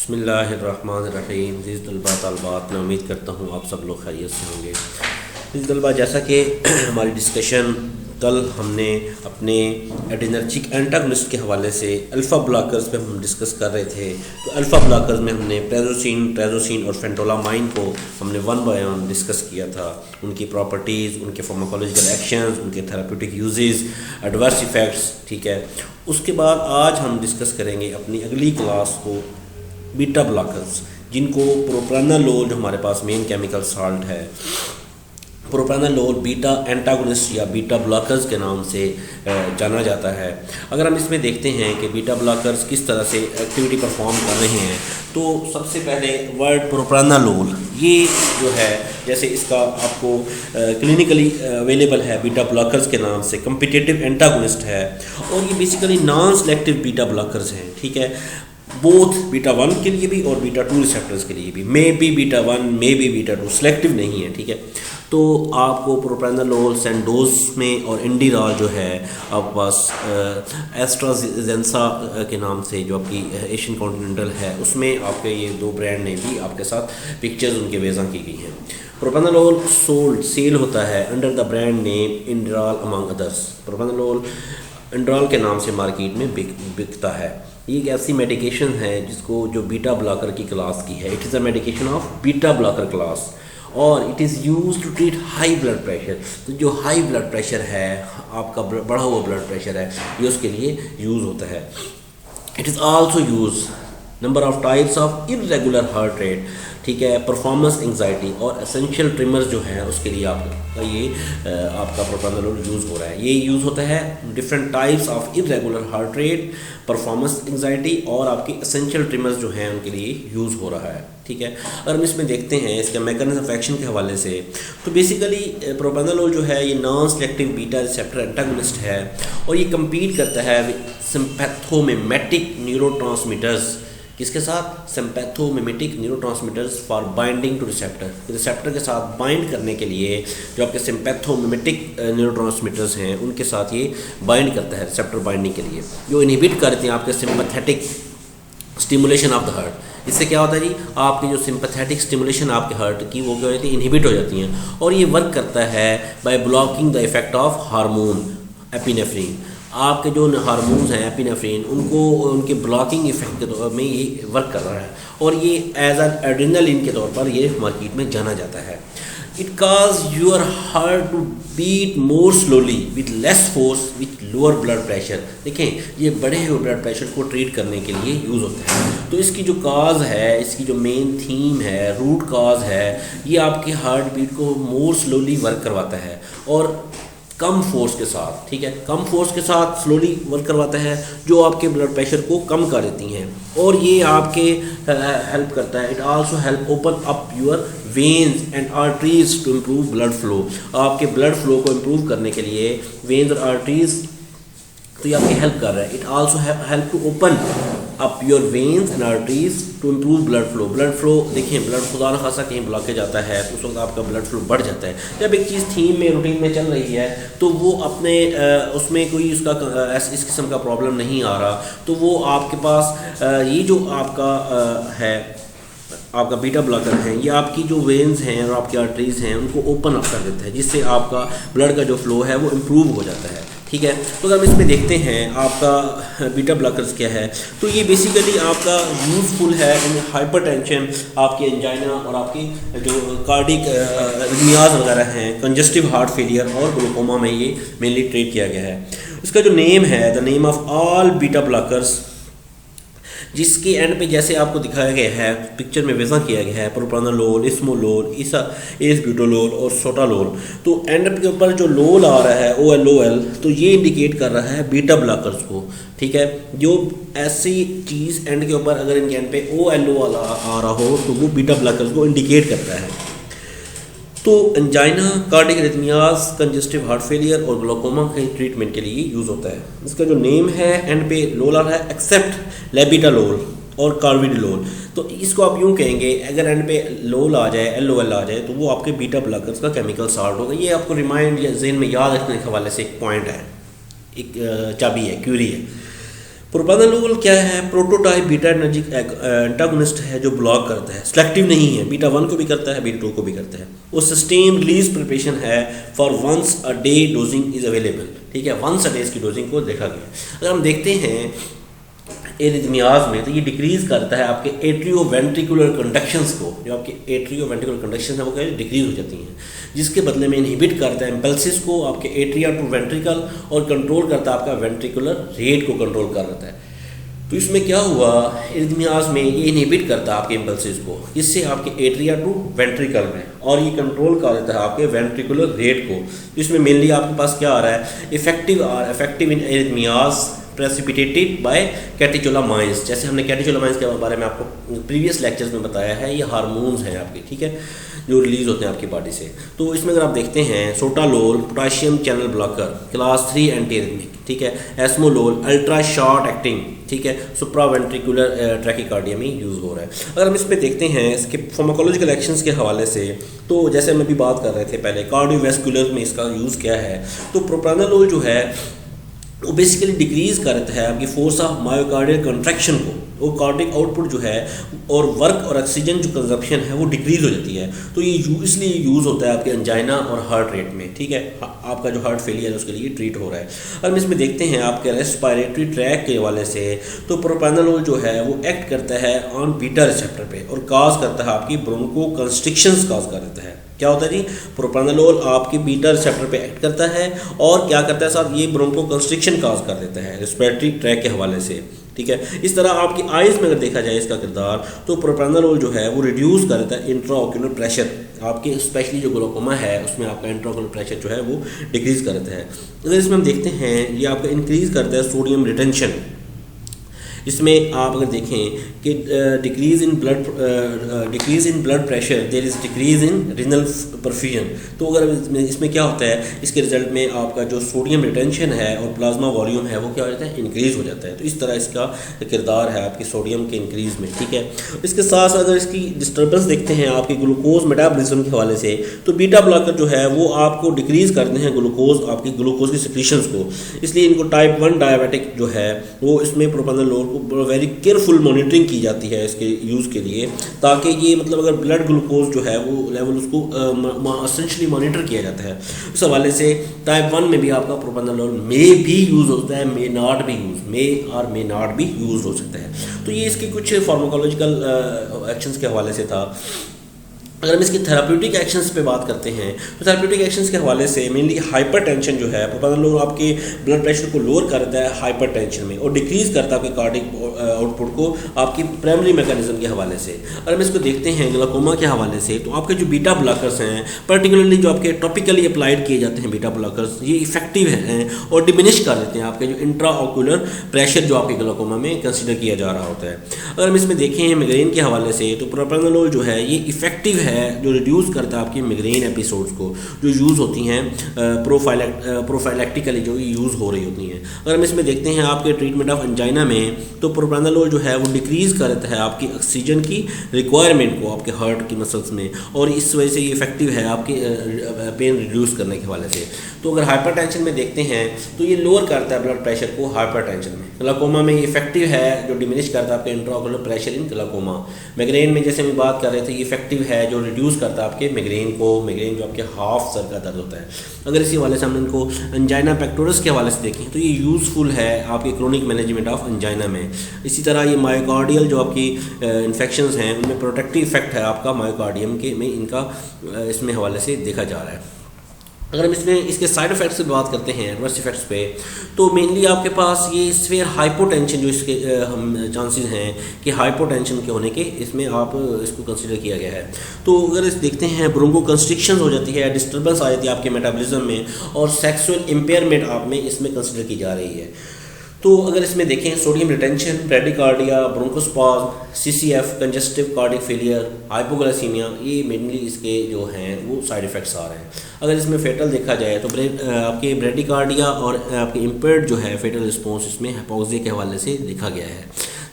बिस्मिल्लाहिर्रहमानिर्रहीम। अज़ीज़ तलबा तलबात, मैं उम्मीद करता हूँ आप सब लोग खैरियत से होंगे। अज़ीज़ तलबा, जैसा कि हमारी डिस्कशन कल हमने अपने एडिनर्जिक एंटागोनिस्ट के हवाले से अल्फ़ा ब्लॉकर्स पे हम डिस्कस कर रहे थे। तो अल्फ़ा ब्लॉकर्स में हमने ट्रेज़ोसिन और फेंटोलामाइन को हमने वन बाय वन डिस्कस किया था, उनकी प्रॉपर्टीज़, उनके फार्माकोलॉजिकल एक्शंस, उनके थेराप्यूटिक यूजेस, एडवर्स इफ़ेक्ट्स। ठीक है, उसके बाद आज हम डिस्कस करेंगे अपनी अगली क्लास को बीटा ब्लॉकर्स, जिनको प्रोप्रानालोल, जो हमारे पास मेन केमिकल साल्ट है, प्रोप्रानालोल बीटा एंटागोनिस्ट या बीटा ब्लॉकर्स के नाम से जाना जाता है। अगर हम इसमें देखते हैं कि बीटा ब्लॉकर्स किस तरह से एक्टिविटी परफॉर्म कर रहे हैं, तो सबसे पहले वर्ड प्रोप्रानालोल, ये जो है जैसे इसका आपको क्लिनिकली अवेलेबल है बीटा ब्लॉकर्स के नाम से, कम्पिटिटिव एंटागोनिस्ट है, और ये basically non selective beta blockers हैं। ठीक है, बोथ बीटा 1 के लिए भी और बीटा 2 रिसेप्टर्स के लिए भी, may be beta 1 may be beta 2, selective नहीं है। ठीक है, तो आपको प्रोप्रानालोल सेंडोज में और इंडिराल जो है आपके पास एस्ट्राजेनेका के नाम से जो आपकी एशियन कॉन्टिनेंटल है, उसमें आपके ये दो ब्रांड ने भी आपके साथ पिक्चर्स उनके वेज़ा की गई हैं। प्रोप्रानालोल सेल होता है under the brand name Inderal among others. Propranolol Inderal के नाम से मार्केट में बिकता है। ये एक ऐसी मेडिकेशन है जिसको जो बीटा ब्लॉकर की क्लास की है। It is a medication of beta blocker class और it is use to treat high blood pressure. तो जो हाई ब्लड प्रेशर है, आपका बढ़ा हुआ ब्लड प्रेशर है, ये उसके लिए यूज़ होता है। It is also use number of types of irregular heart rate. ठीक है, परफॉर्मेंस एंग्जाइटी और एसेंशियल ट्रिमर्स जो है उसके लिए आपका ये आपका प्रोप्रानालोल यूज़ हो रहा है। ये यूज़ होता है different types of irregular heart rate, performance anxiety और आपकी एसेंशियल ट्रिमर्स जो हैं उनके लिए यूज़ हो रहा है। ठीक है, अगर हम इसमें देखते हैं इसके मैकेनिज्म ऑफ एक्शन के हवाले से, तो बेसिकली प्रोप्रानालोल जो है ये non selective beta receptor antagonist है और ये कम्पीट करता है सिम्पैथोमिमेटिक न्यूरोट्रांसमीटर्स। किसके साथ? Sympathomimetic neurotransmitters for binding two receptor. Receptor के साथ बाइंड करने के लिए जो आपके सिम्पैथोमिमेटिक न्यूरोट्रांसमीटर्स हैं उनके साथ ये बाइंड करता है रिसेप्टर बाइंडिंग के लिए, जो इनहिबिट करते हैं आपके sympathetic stimulation of the heart. इससे क्या होता है जी, आपकी जो सिंपैथेटिक स्टिमुलेशन आपके हार्ट की वो क्या हो जाती है, इनहिबिट हो जाती हैं, और ये वर्क करता है by blocking the effect of hormone epinephrine. आपके जो हार्मोन्स हैं एपिनेफ्रिन, उनको उनके ब्लॉकिंग इफेक्ट के तौर में ये वर्क कर रहा है और ये एज एन एड्रेनालिन के तौर पर ये मार्केट में जाना जाता है। It causes your heart to beat more slowly with less force with lower blood pressure. देखें, ये बढ़े हुए ब्लड प्रेशर को ट्रीट करने के लिए यूज़ होता है। तो इसकी जो काज है, इसकी जो मेन थीम है, रूट काज है, ये आपके हार्ट बीट को मोर स्लोली वर्क करवाता है और कम फोर्स के साथ। ठीक है, कम फोर्स के साथ स्लोली वर्क करवाता है, जो आपके ब्लड प्रेशर को कम कर देती हैं और ये आपके हेल्प करता है। It also help open up your veins and arteries to improve blood flow. आपके ब्लड फ्लो को इम्प्रूव करने के लिए वेन्स और आर्टरीज तो ये आपकी हेल्प कर रहा है। It also help to open up your veins and arteries to improve blood flow. Blood flow देखिए, ब्लड खुदा न खासा कहीं ब्लॉकेज आता है तो उस वक्त आपका ब्लड फ्लो बढ़ जाता है। जब एक चीज़ थीम में रूटीन में चल रही है तो वो अपने उसमें कोई उसका इस किस्म का प्रॉब्लम नहीं आ रहा, तो वो आपके पास ये जो आपका है आपका बीटा ब्लॉकर है, ये आपकी जो वेन्स हैं और आपकी आर्टरीज हैं उनको ओपन अप कर देता है, जिससे आपका ब्लड का जो फ्लो है वो इम्प्रूव हो जाता है। ठीक है, तो अगर हम इसमें देखते हैं आपका बीटा ब्लॉकर्स क्या है, तो ये बेसिकली आपका यूज़फुल है इन हाइपरटेंशन, आपके एंजाइना और आपकी जो कार्डिक रिदमियाज वगैरह हैं, कंजस्टिव हार्ट फेलियर और ग्लूकोमा में ये मेनली ट्रीट किया गया है। इसका जो नेम है, the name of all beta blockers, जिसके एंड पे जैसे आपको दिखाया गया है पिक्चर में वज़ा किया गया है, प्रोप्रानालोल, इस्मोलोल, एसब्यूटालोल और सोटालोल। तो एंड के ऊपर जो लोल आ रहा है OLOL, तो ये इंडिकेट कर रहा है बीटा ब्लॉकर्स को। ठीक है, जो ऐसी चीज़ एंड के ऊपर अगर इनके एंड पे OLOL आ रहा हो तो वो बीटा ब्लॉकर्स को इंडिकेट करता है। तो angina, cardiac arrhythmias, congestive heart failure और ग्लूकोमा के ट्रीटमेंट के लिए यूज़ होता है। इसका जो नेम है एंड पे लोल आ रहा है, एक्सेप्ट लेबिटालोल और कार्विडिलोल। तो इसको आप यूँ कहेंगे, अगर एंड पे लोल आ जाए, LOL आ जाए, तो वो आपके बीटा ब्लॉकर्स का केमिकल साल्ट होगा। ये आपको रिमाइंड या ज़हन में याद रखने के हवाले से एक पॉइंट है, एक चाबी है, क्यूरी है। प्रोप्रानोलोल क्या है? प्रोटोटाइप बीटा एनर्जिक एंटागोनिस्ट है जो ब्लॉक करता है, सिलेक्टिव नहीं है, बीटा 1 को भी करता है, बीटा 2 को भी करता है। वो सस्टेन रिलीज प्रिपरेशन है for once a day dosing is available, ठीक है, वंस अ डे इसकी डोजिंग को देखा गया। अगर हम देखते हैं एरिथमियाज में तो ये डिक्रीज करता है आपके एट्रियोवेंट्रिकुलर कंडक्शंस को, जो आपके एट्रियोवेंट्रिकुलर कंडक्शन है वो क्या डिक्रीज हो जाती हैं, जिसके बदले में इनहिबिट करता है इम्पल्सिस को आपके एट्रिया टू वेंट्रिकल और कंट्रोल करता है आपका वेंट्रिकुलर रेट को कंट्रोल कर रहा है। तो इसमें क्या हुआ, एरिथमियाज में ये इनहिबिट करता है आपके इम्पल्सिस को, इससे आपके एट्रिया टू वेंट्रिकल में, और ये कंट्रोल कर देता है आपके वेंट्रिकुलर रेट को। तो इसमें मेनली आपके पास क्या आ रहा है, effective in arrhythmias precipitated by catecholamines. जैसे हमने कैटेचोलामाइंस के बारे में आपको प्रीवियस लेक्चर्स में बताया है, ये हार्मोन्स हैं आपके, ठीक है, जो रिलीज होते हैं आपकी बॉडी से। तो इसमें अगर आप देखते हैं sotalol potassium channel blocker class 3 anti arrhythmic, ठीक है, एस्मोलोल अल्ट्रा शॉर्ट एक्टिंग, ठीक है, सुप्रावेंट्रिकुलर ट्रैकीकार्डिया में यूज़ हो रहा है। अगर हम इसमें देखते हैं इसके फार्माकोलॉजिकल एक्शंस के हवाले से, तो जैसे हम अभी बात कर रहे थे पहले कार्डियोवैस्कुलर में इसका यूज़ क्या है, तो प्रोप्रानोलोल जो है वो बेसिकली डिक्रीज करता है आपकी फोर्स ऑफ मायोकार्डियल कंट्रैक्शन को, वो कार्डिक आउटपुट जो है और वर्क और ऑक्सीजन जो कंजप्शन है वो डिक्रीज हो जाती है। तो ये इसलिए यूज़ होता है आपके अंजाइना और हार्ट रेट में, ठीक है, आपका जो हार्ट फेलियर है उसके लिए ट्रीट हो रहा है। अब इसमें देखते हैं आपके रेस्पिरेटरी ट्रैक के हवाले से, तो प्रोप्रानोलोल जो है वो एक्ट करता है ऑन बीटा रिसेप्टर पे और काज करता है आपकी ब्रोंको कंस्ट्रिक्शंस काज कर देता है। क्या होता है जी, प्रोप्रानोलोल आपके बीटा रिसेप्टर पे एक्ट करता है और क्या करता है साथ, ये ब्रोंको कंस्ट्रिक्शन काज कर देता है रेस्पिरेटरी ट्रैक के हवाले से, ठीक है। इस तरह आपकी आइज़ में अगर देखा जाए इसका किरदार, तो प्रोप्रानोलोल जो है वो रिड्यूस कर देता है इंट्राओक्यूलर प्रेशर, आपके स्पेशली जो ग्लोकोमा है उसमें आपका इंट्राओक्यूलर प्रेशर जो है वो डिक्रीज़ कर देता है। अगर इसमें हम देखते हैं ये आपका इंक्रीज़ करता है सोडियम रिटेंशन। इसमें आप अगर देखें कि decrease in blood pressure there is decrease in renal perfusion. तो अगर इसमें क्या होता है, इसके रिजल्ट में आपका जो सोडियम रिटेंशन है और प्लाज्मा वॉल्यूम है वो क्या हो जाता है, इंक्रीज़ हो जाता है। तो इस तरह इसका किरदार है आपकी सोडियम के इंक्रीज़ में, ठीक है। इसके साथ साथ अगर इसकी डिस्टर्बेंस देखते हैं आपकी ग्लूकोज मेटाबॉलिज्म के हवाले से, तो बीटा ब्लॉकर जो है वो आपको डिक्रीज़ करते हैं आपकी ग्लूकोज की सिक्रीशंस को, इसलिए इनको टाइप 1 डायबिटिक जो है वो इसमें प्रोप्रानोलोल को वेरी केयरफुल मॉनिटरिंग की जाती है इसके यूज़ के लिए, ताकि ये मतलब अगर ब्लड ग्लूकोज जो है वो लेवल उसको एसेंशली मॉनिटर किया जाता है। उस हवाले से टाइप 1 में भी आपका प्रोप्रानोलोल मे भी यूज़ होता है, मे नॉट भी यूज़ हो सकता है। तो ये इसके कुछ फार्माकोलॉजिकल एक्शंस के हवाले से था। अगर हम इसकी थेराप्यूटिक एक्शंस पे बात करते हैं, तो थेराप्यूटिक एक्शंस के हवाले से मेनली हाइपरटेंशन जो है, प्रोप्रानोलोल आपके ब्लड प्रेशर को लोअर करता है हाइपरटेंशन में और डिक्रीज़ करता है आपके कार्डिक आउटपुट को आपकी प्राइमरी मैकेनिज्म के हवाले से। अगर हम इसको देखते हैं ग्लाकोमा के हवाले से, तो आपके जो बीटा ब्लॉकर्स हैं, पर्टिकुलरली जो आपके टॉपिकली अप्लाइड किए जाते हैं बीटा ब्लॉकर्स, ये इफेक्टिव हैं और डिमिनिश कर देते हैं आपके जो इंट्राऑक्यूलर प्रेशर जो आपके ग्लाकोमा में कंसिडर किया जा रहा होता है। अगर हम इसमें देखें माइग्रेन के हवाले से, तो प्रोप्रानोलोल जो है ये इफेक्टिव है जो रिड्यूस करता है आपकी माइग्रेन एपिसोड्स को जो यूज़ होती हैं प्रोफाइलैक्टिकली जो यूज़ हो रही होती हैं। अगर हम इसमें देखते हैं आपके ट्रीटमेंट ऑफ अंजाइना में, तो प्रोप्रानोलोल जो है वो डिक्रीज़ करता है आपकी ऑक्सीजन की रिक्वायरमेंट को आपके हार्ट की मसल्स में, और इस वजह से ये इफेक्टिव है आपके पेन रिड्यूस करने के हवाले से। तो अगर हाइपरटेंशन में देखते हैं तो ये लोअर करता है ब्लड प्रेशर को हाइपरटेंशन में। ग्लाकोमा में ये इफेक्टिव है जो डिमिनिश करता है आपके intraocular pressure in glaucoma. Migraine में जैसे हम बात कर रहे थे, ये इफेक्टिव है जो रिड्यूस करता है आपके माइग्रेन जो आपके हाफ सर का दर्द होता है। अगर इसी हवाले से हम इनको अंजाइना पेक्टोरस के हवाले से देखें, तो ये यूज़फुल है आपके क्रोनिक मैनेजमेंट ऑफ अंजाइना में। इसी तरह ये मायोकार्डियल जो आपकी इन्फेक्शंस हैं उनमें प्रोटेक्टिव इफेक्ट है आपका मायोकार्डियम के में इनका इसमें हवाले से देखा जा रहा है। अगर हम इसमें इसके साइड इफ़ेक्ट्स की बात करते हैं, एडवर्स इफेक्ट्स पे, तो मेनली आपके पास ये स्फीयर हाइपोटेंशन जो इसके हम चांसेस हैं कि हाइपोटेंशन के होने के इसमें आप इसको कंसीडर किया गया है। तो अगर इस देखते हैं ब्रोंको कंस्ट्रिक्शन हो जाती है, डिस्टर्बेंस आ जाती है आपके मेटाबॉलिज्म में, और सेक्सुअल इम्पेयरमेंट आप में इसमें कंसीडर की जा रही है। तो अगर इसमें देखें sodium retention, bradycardia, bronchospasm, CCF, congestive cardiac failure, hypoglycaemia, ये मेनली इसके जो हैं वो साइड इफ़ेक्ट्स आ रहे हैं। अगर इसमें फेटल देखा जाए तो आपके ब्रेडिकार्डिया और आपके इम्पेयर्ड जो है फेटल रिस्पॉन्स इसमें हाइपोक्सिया के हवाले से देखा गया है।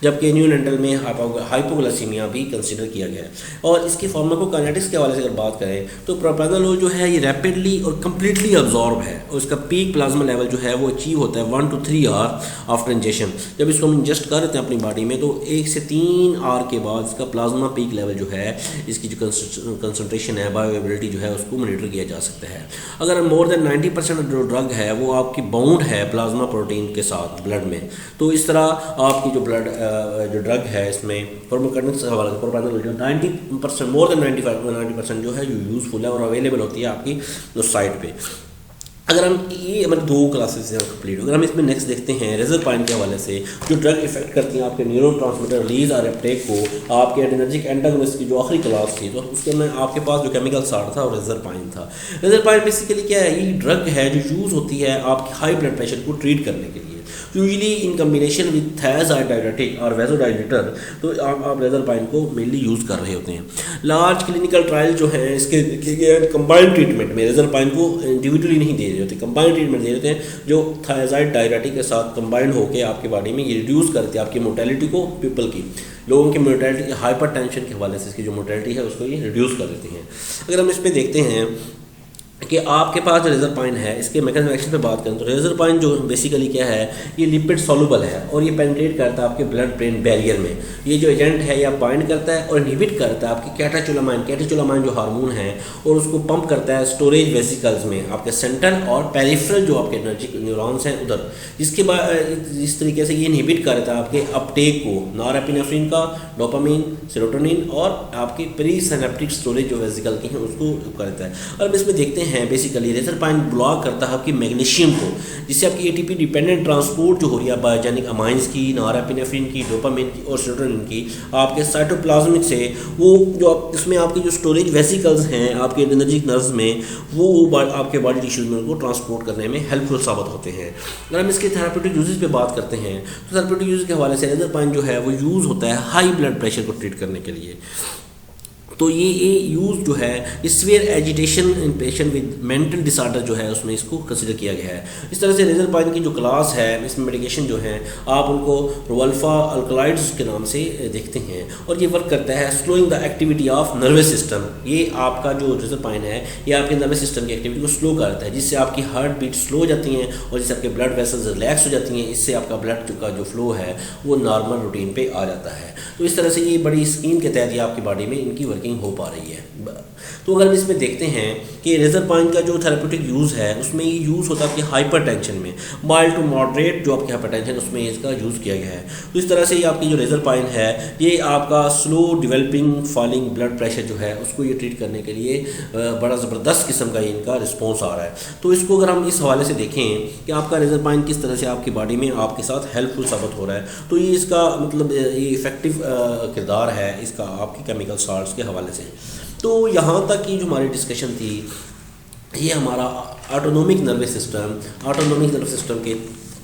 जबकि न्यूनेंटल में हाइपोग्लाइसीमिया भी कंसिडर किया गया है। और इसकी फार्माकोकाइनेटिक्स के हवाले से अगर बात करें तो प्रोप्रानोलोल जो है ये रैपिडली और कम्प्लीटली अब्जॉर्ब है और इसका पीक प्लाज्मा लेवल जो है वो अचीव होता है 1 to 3 आवर आफ्टर इंजेक्शन। जब इसको हम इंजेस्ट कर देते हैं अपनी बॉडी में तो 1 से 3 आवर के बाद इसका प्लाज्मा पीक लेवल जो है, इसकी जो कंसनट्रेशन है, बायोअवेलेबिलिटी जो है उसको मॉनिटर किया जा सकता है। अगर मोर देन 90% जो ड्रग है वो आपकी बाउंड है प्लाज्मा प्रोटीन के साथ ब्लड में, तो इस तरह आपकी जो ब्लड जो ड्रग है इसमें फार्माकोकाइनेटिक्स के हवाले से प्रोप्रानोलोल जो 90% मोर देन 90% जो है जो यूज़फुल है और अवेलेबल होती है आपकी उस साइट पे। अगर हम ये हमारी 2 क्लासेस हैं कंप्लीट, अगर हम इसमें नेक्स्ट देखते हैं रिजरपाइन के हवाले से जो ड्रग इफेक्ट करती हैं आपके न्यूरोट्रांसमीटर रिलीज और अपटेक को, आपके एड्रेनर्जिक एंटागोनिस्ट की जो आखिरी क्लास थी तो उसके अंदर आपके पास जो केमिकल साल्ट था वो रिजरपाइन था। रिजरपाइन बेसिकली क्या है, ये ड्रग है जो यूज़ होती है आपकी हाई ब्लड प्रेशर को ट्रीट करने के लिए, usually in combination with thyroid diuretic और वेसोडाइलेटर। तो आप रिजरपाइन को मेनली यूज़ कर रहे होते हैं। लार्ज क्लिनिकल ट्रायल जो है इसके कंबाइंड ट्रीटमेंट में रिजरपाइन को इंडिविजुअली नहीं दे रहे होते, कंबाइंड ट्रीटमेंट दे रहे हैं जो थायराइड डायरेटिक के साथ कंबाइंड होकर आपकी बॉडी में ये रिड्यूस करते हैं आपकी मोर्टेलिटी को, पीपल की लोगों की मोर्टेलिटी हाइपर टेंशन के हवाले से इसकी जो मोर्टेलिटी है उसको ये रिड्यूस कर देते हैं। अगर हम इस पर देखते हैं कि आपके पास जो रिजरपाइन है इसके मैकेनिज्म एक्शन पे बात करें तो रिजरपाइन जो बेसिकली क्या है, ये लिपिड सॉल्युबल है और ये पेनिट्रेट करता है आपके ब्लड ब्रेन बैरियर में। ये जो एजेंट है ये बाइंड करता है और इनहिबिट करता है आपकी कैटेचोलामाइन जो हार्मोन है और उसको पंप करता है स्टोरेज वेसिकल्स में आपके सेंट्रल और पेरिफेरल जो आपके एनर्जी न्यूरॉन्स हैं उधर, जिसके बाद इस तरीके से ये इनहिबिट करता है आपके अपटेक को, नॉरएपिनेफ्रिन का, डोपामिन, सेरोटोनिन और आपके प्री सिनेप्टिक स्टोरेज जो वेसिकल की हैं उसको करता है। और अब इसमें देखते हैं बेसिकली रिजरपाइन ब्लॉक करता है आपकी मैग्नीशियम को, जिससे आपकी एटीपी डिपेंडेंट ट्रांसपोर्ट जो हो रही है बायोजेनिक अमाइंस की, नॉरएपिनेफ्रिन की, डोपामिन की और सेरोटोनिन की आपके साइटोप्लाज्मिक से वो जो इसमें आपकी जो स्टोरेज वेसिकल्स हैं आपके एनर्जिक नर्व्स में वो आपके बॉडी टिश्यूज में उनको ट्रांसपोर्ट करने में हेल्पफुल साबित होते हैं। अगर हम इसके थेराप्यूटिक यूजेस पे बात करते हैं तो थेराप्यूटिक यूज के हवाले से रिजरपाइन जो है वो यूज़ होता है हाई ब्लड प्रेशर को ट्रीट करने के लिए। तो ये यूज़ जो है severe agitation in patient with mental disorder जो है उसमें इसको कंसिडर किया गया है। इस तरह से रिजरपाइन की जो क्लास है इसमें मेडिकेशन जो है आप उनको रोल्फा अल्कलाइड्स के नाम से देखते हैं और ये वर्क करता है slowing the activity of nervous system. ये आपका जो रिजरपाइन है ये आपके नर्वस सिस्टम की एक्टिविटी को स्लो करता है, जिससे आपकी हार्ट बीट स्लो हो जाती हैं और जिससे आपके ब्लड वेसल्स रिलैक्स हो जाती हैं, इससे आपका ब्लड का जो फ्लो है वो नॉर्मल रूटीन पे आ जाता है। तो इस तरह से ये बड़ी स्कीम के तहत ये आपकी बॉडी में इनकी वर्किंग हो पा रही है। तो अगर हम इसमें देखते हैं कि रिजरपाइन का जो थेराप्यूटिक यूज़ है उसमें ये यूज़ होता है आपकी हाइपरटेंशन में, माइल्ड टू मॉडरेट जो आपकी हाइपरटेंशन उसमें इसका यूज़ किया गया है। तो इस तरह से ये आपकी जो रिजरपाइन है ये आपका slow developing falling blood pressure जो है उसको ये ट्रीट करने के लिए बड़ा ज़बरदस्त किस्म का इनका रिस्पॉन्स आ रहा है। तो इसको अगर हम इस हवाले से देखें कि आपका रिजरपाइन किस तरह से आपकी बॉडी में आपके साथ हेल्पफुल साबित हो रहा है, तो ये इसका मतलब ये इफ़ेक्टिव किरदार है इसका आपकी केमिकल साल्ट्स के हवाले से। तो यहाँ तक की जो हमारी डिस्कशन थी ये हमारा ऑटोनोमिक नर्वस सिस्टम के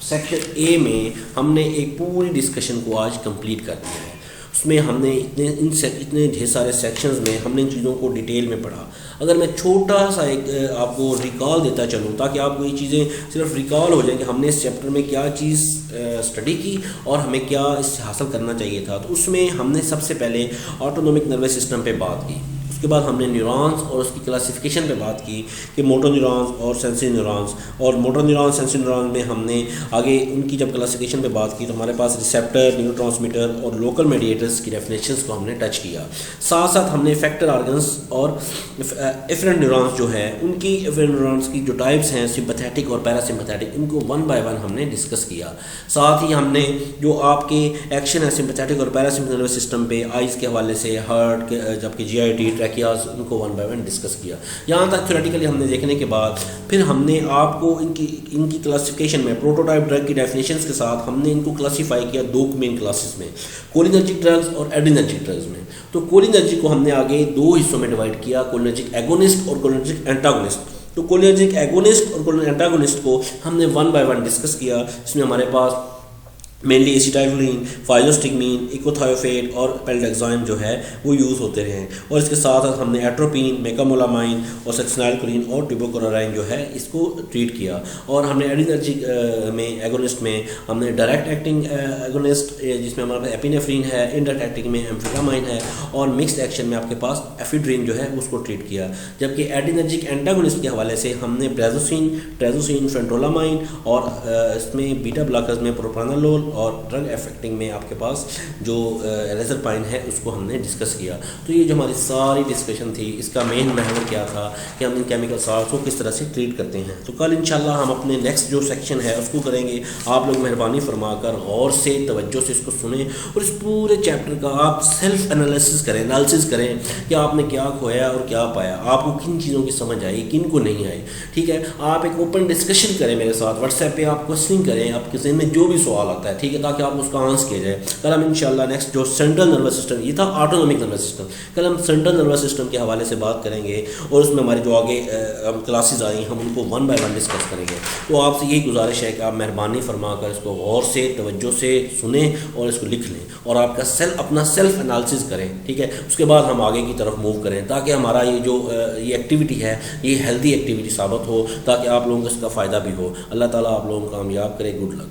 सेक्शन ए में हमने एक पूरी डिस्कशन को आज कंप्लीट कर दिया है। उसमें हमने इतने ढेर सारे सेक्शंस में हमने इन चीज़ों को डिटेल में पढ़ा। अगर मैं छोटा सा एक आपको रिकॉल देता चलूँ ताकि आपको ये चीज़ें सिर्फ रिकॉल हो जाए कि हमने इस चैप्टर में क्या चीज़ स्टडी की और हमें क्या इससे हासिल करना चाहिए था, तो उसमें हमने सबसे पहले ऑटोनोमिक नर्वस सिस्टम पे बात की। उसके बाद हमने न्यूरॉन्स और उसकी क्लासिफिकेशन पे बात की कि मोटर न्यूरॉन्स और सेंसरी न्यूरॉन्स, और मोटर न्यूरॉन्स सेंसरी न्यूरॉन्स में हमने आगे उनकी जब क्लासिफिकेशन पे बात की तो हमारे पास रिसेप्टर, न्यूरोट्रांसमीटर और लोकल मेडिएटर्स की डेफिनेशंस को हमने टच किया। साथ साथ हमने इफेक्टर ऑर्गन्स और एफरेंट न्यूरॉन्स जो है उनकी एफरेंट न्यूरॉन्स की जो टाइप्स हैं सिंपैथेटिक और पैरासिम्पैथेटिक, इनको 1 बाय 1 हमने डिस्कस किया। साथ ही हमने जो आपके एक्शन है सिंपैथेटिक और पैरासिम्पैथेटिक नर्वस सिस्टम पे आइज़ के हवाले से, हार्ट के जबकि GIT ट्रैकियाज उनको 1 बाय 1 डिस्कस किया। यहाँ तक थ्योरेटिकली हमने देखने के बाद फिर हमने आपको इनकी क्लासिफिकेशन में प्रोटोटाइप ड्रग की डेफिनेशंस के साथ हमने इनको क्लासीफाई किया 2 मेन क्लासेस में, कोलिनर्जिक ड्रग्स और एड्रिनर्जिक ड्रग्स में। तो कोलिनर्जिक को हमने आगे 2 हिस्सों में डिवाइड किया, कोलिनर्जिक एगोनिस्ट और कोलिनर्जिक एंटागोनिस्ट। तो कोलिनर्जिक एगोनिस्ट और कोलिनर्जिक एंटागोनिस्ट को हमने 1 बाय 1 डिस्कस किया। इसमें हमारे पास मेनली एसिटाइलिन, फाइलोस्टिगमीन, इकोथायोफेट और पेल्डेक्साइन जो है वो यूज़ होते हैं। और इसके साथ साथ हमने एट्रोपिन, मेकामोलामाइन और सक्सिनाइलकोलिन और ट्यूबोक्लोराइन जो है इसको ट्रीट किया। और हमने एडिनर्जिक में एगोनिस्ट में हमने डायरेक्ट एक्टिंग एगोनिस्ट जिसमें हमारे पास एपिनेफ्रिन है, इनडायरेक्ट एक्टिंग में एम्फेटामाइन है, और मिक्स्ड एक्शन में आपके पास एफिड्रिन जो है उसको ट्रीट किया। जबकि एडिनर्जिक एंटागोनिस्ट के हवाले से हमने ट्रेजोसिन, फेंटोलामाइन और इसमें बीटा ब्लॉकर्स में प्रोप्रानोलोल और ड्रग एफेक्टिंग में आपके पास जो रेजरपाइन है उसको हमने डिस्कस किया। तो ये जो हमारी सारी डिस्कशन थी इसका मेन महवर क्या था कि हम इन केमिकल साल्ट्स को किस तरह से ट्रीट करते हैं। तो कल इंशाल्लाह हम अपने नेक्स्ट जो सेक्शन है उसको करेंगे। आप लोग मेहरबानी फरमाकर गौर से तवज्जो से इसको सुने और इस पूरे चैप्टर का आप सेल्फ एनालिसिस करें कि आपने क्या खोया और क्या पाया, आपको किन चीज़ों की समझ आई, किन को नहीं आई। ठीक है, आप एक ओपन डिस्कशन करें मेरे साथ, व्हाट्सएप पे आप क्वेश्चनिंग करें, आपके ज़हन में जो भी सवाल आता है, ठीक है, ताकि आप उसका आंसर किया जाए। कल हम इंशाल्लाह नेक्स्ट जो सेंट्रल नर्वस सिस्टम, ये था ऑटोनॉमिक नर्वस सिस्टम, कल हम सेंट्रल नर्वस सिस्टम के हवाले से बात करेंगे और उसमें हमारे जो आगे क्लासेस आई हम उनको 1 बाय 1 डिस्कस करेंगे। तो आपसे यही गुजारिश है कि आप मेहरबानी फरमाकर इसको गौर से तवज्जो से सुने और इसको लिख लें और आपका अपना सेल्फ एनालिसिस करें। ठीक है, उसके बाद हम आगे की तरफ मूव करें ताकि हमारा ये जो ये एक्टिविटी है ये हेल्दी एक्टिविटी साबित हो, ताकि आप लोगों को इसका फ़ायदा भी हो। अल्लाह ताला आप लोगों को कामयाब करे। Good luck.